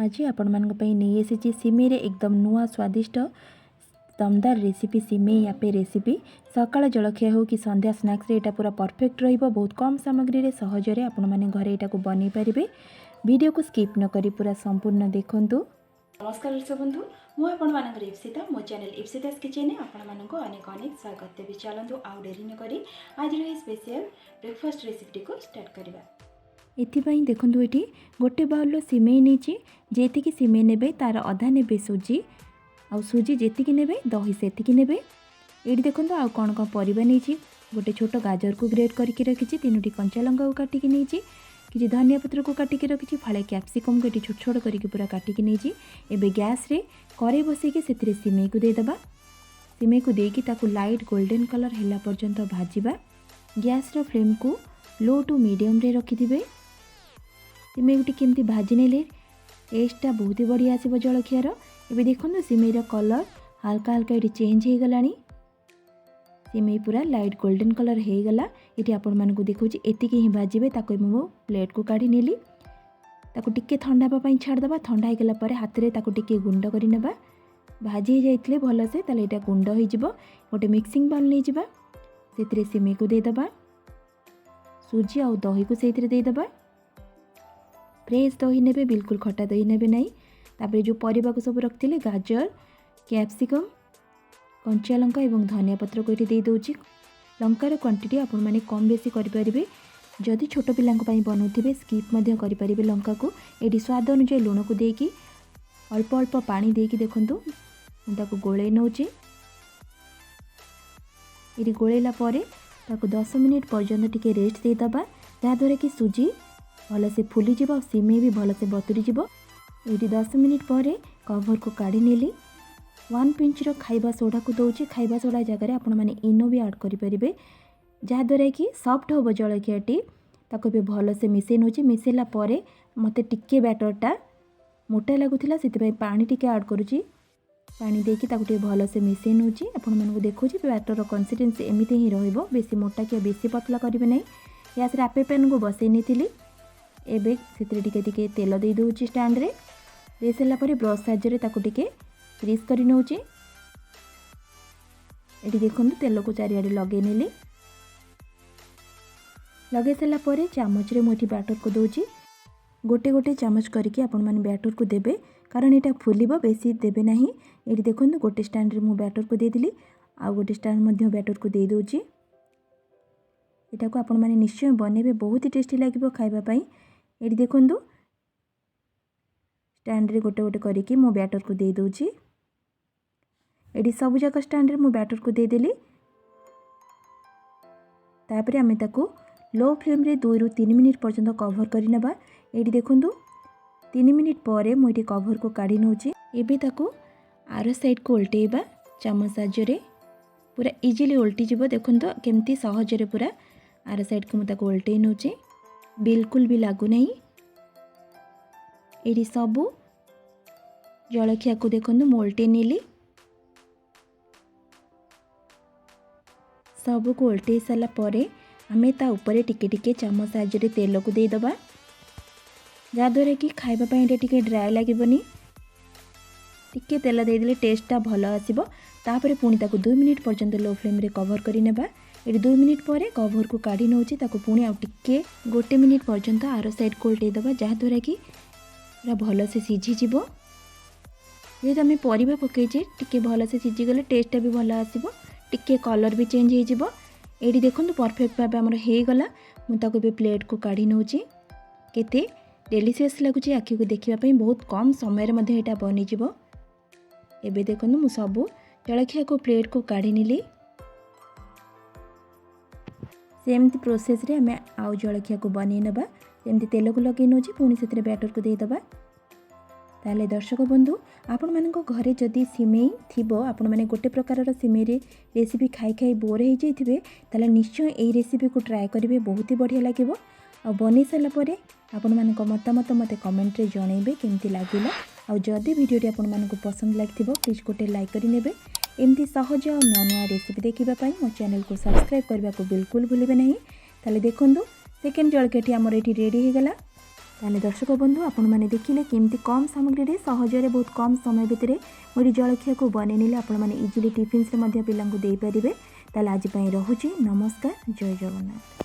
आज आपण मानक पई नहीं आसी सिमेई रे एकदम नुआ स्वादिष्ट दमदार रेसिपी सिमेई आपे रेसिपी सकाळ जलखिया हो कि संध्या स्नैक्स रे एटा पूरा परफेक्ट रहिबो। बहुत कम सामग्री रे सहज रे आपण माने घरे एटा को बनै परिबे। वीडियो को स्किप न करी पूरा संपूर्ण देखंतु। नमस्कार दर्शक बंधु, मु आपण मानक इप्सिता मो चैनल इप्सिता किचन ने आपण मानक अनेक अनेक स्वागत देबी। चलंतु आउ डेरी न करी आज रे स्पेशल ब्रेकफास्ट रेसिपी को स्टार्ट करबा। एथिपाई देखंतु एठी गोटे बाउल सिमेई नेची जेति कि सिमेई नेबे तार आधा नेबे सुजी आउ सुजी जेति कि नेबे दही सेति कि नेबे। एठी देखंतु आउ कोन कोन परिबा नेची गोटे छोटो गाजर को ग्रेट करके रखिछि, तीनोटी कंचा लंका को काटी कि नेची, किछि धनिया पत्र को काटी कि रखिछि, फाळे कैप्सिकम को एठी छोट छोट करके पूरा काटी कि नेची। एबे गैस रे कड़ाई बसै कि सेतिरे सिमेई को दे दबा। सिमेई को देकी ताकू लाइट गोल्डन कलर हैला पर्यंत भाजिबा। गैस रो फ्लेम को लो टू मीडियम रे रखि दिबे। सिमेई गुटी केमती भाजी नेले टेस्टा बहुत ही बढ़िया आसीबो जलखियार। एबे देखंतु सिमेईर कलर हल्का हल्का एटी चेंज हो गलानी। सिमेई पूरा लाइट गोल्डन कलर हो गला। एटी आपण मानकु देखौछि एतिकी ही भाजिबे। ताको मो प्लेट को काढी नेली, ताको टिके ठंडा पा पई छाड़ दबा। ठंडा हो गला परे हाथ रे ताको टिके गुंड करि नेबा। भाजी जाइतले भलो से ताले एटा गुंड होई जिवो। गोटे मिक्सिंग बाउल नै जिबा, सेतिरे सिमेई को दे दबा। सुजी आ दही को सेतिरे दे दबा। फ्रेश दही नेबे, बिल्कुल खट्टा दही नेबे नहीं। तापर जो परिबा को सब रखथिले गाजर, कैप्सिकम, कंचा लंका एवं धनिया पत्र को दे दउची। लंकार क्वांटिटी आपण माने कम बेसी करि परिबे। जदि छोट पिलांक पई बनौथिबे स्किप मध्य करि परिबे लंका को। एडी स्वाद अनुसार लूण को देकी अल्प अल्प पानी देकी देखंतु ताको गोळे नउची। एडी गोळेला परे ताको 10 मिनिट पर्यंत टिके रेस्ट दे दबा, जा द्वारा कि सुजी भल से फुली जीव, सिमेई भी भल से बतुरी जीव। ये 10 मिनिट पर कवर को काढ़ी नेली। 1 पिंच खाइबा सोडा को दौची। खाइबा सोडा जगह आपण माने इनो भी ऐड करि परिबे, जहाँद्वारा कि सॉफ्ट हो जलखियाटी। ताको भी भल से मिसई नउची। मिसेला परे मते टिके बैटरटा मोटा लागुथिला, सेति पानी टिके ऐड करूची। पानी देकी ताको टिके भल से मिसई नउची। आपण मानकु देखौची बैटर कंसिस्टेंसी एमिति ही रहइबो, बेसी मोटा कि बेसी पतला करिवे नै। गैस रे आपे पैन को बसई नेथिली। एबे सेतिरे टिके टिके तेल दे दउची। स्टैंड रे दे सला परे ब्रश साहाय्य ताको टिके ग्रीस करि नउची। एटी देखंतु तेल को चारिआडे लगे नेली। लगे सला परे चामच रे मोठी बैटर को दउची। गोटे गोटे चामच करके आपण माने बैटर को देबे, कारण एटा फुलिबो, बेसी देबे नाही। एटी देखंतु गोटे स्टैंड रे मु बैटर को दे दिली, आ गोटे स्टैंड मध्य बैटर को दे दउची। एटा को आपण माने निश्चय बनेबे, बहुत ही टेस्टी लागिबो खाइबा पई। एटी देखंतु स्टैंड रे गोटे गोटे करके मो बैटर को दे दउची। एटी सब जगह स्टैंड रे मो बैटर को दे देली। तापरे आमे ताको लो फ्लेम रे 2 रु 3 मिनिट पर्यंत कवर करि नेबा। एटी देखंतु 3 मिनिट परे मो एटी कवर को काढी नउची। एबे ताको आर साइड को उल्टेबा चामच साहाय्य रे। पूरा इजीली उल्टी जिवो। देखंतु केमती सहज रे पूरा आर साइड को मु ताको उल्टे नउची, बिल्कुल भी लागू नहीं। एटी सबू जलखिया को देखंतु मु उल्टे नेली। सबू को उल्टे साला परे आमे ता ऊपर टिके टिके चामच साहाय्य रे तेल को दे दबा, जा द्वारा कि खाइबा पई एटा टिके ड्राई लागिबनी। टिके तेल दे देले टेस्टटा भलो आसीबो। तापरे पुणी ताको 2 मिनिट पर्यंत लो फ्लेम रे कवर करि नेबा। एटी 2 मिनिट परे कवर को काढी नउची। ताको पुणी आ टिके 1 मिनिट पर्यंत आरो साइड को उल्टे दबा, जा द्वारा कि पूरा भलो से सिझी जिवो। जेहेतु आम परिबा पकईचे टिके भल से सिझी गले टेस्टा भी भल आसीबो, टिके कलर भी चेंज हो जिवो। एटी देखंतु परफेक्ट भाबे हमर हे गला। मु ताको बे प्लेट को काढी नउची। केते डेलीशियस लागुची आखि को देखिबा पई, बहुत कम समय रे मध्ये एटा बनि जिवो। एबे देखंतु मु सबु जलखिया को प्लेट को काढी निली। सेमती प्रोसेस रे हमें आउ जलखिया को बनै नबा। जेमती तेल को लगे नउची, पुणी सेतरे बैटर को दे दबा। ताले दर्शक बंधु, आपण मानक घरे जदि सिमेई थिबो, आपण माने गोटे प्रकार सिमेई रे रेसिपी खाई खाई बोर हो जाइथिबे, ताले निश्चय एई रेसिपी को ट्राई करिवे, बहुत ही बढ़िया लागिबो। आ बनै सला परे आपण मानक मतामत मते कमेंट रे जणैबे केमती लागिला। आ जदि वीडियोटी आपण मानक पसंद लागिथिबो प्लीज गोटे लाइक करि नेबे। एमती सहज और नुआ नुआ रेसिपी देखिबा पई मो चैनल को सब्सक्राइब करबा को बिल्कुल भूलिबे नहीं। ताले देखंतु सेकेंड जलखियाटी हमर एठी रेडी हो गला। ताले दर्शक बंधु आपण मैंने देखिले केमती कम सामग्री सहजरे बहुत कम समय भितर मुझे जलखिया को बनई आपण मैंने इजिली टिफिन से पिला दे पारे। ताले आज रोचे नमस्कार, जय जगन्नाथ।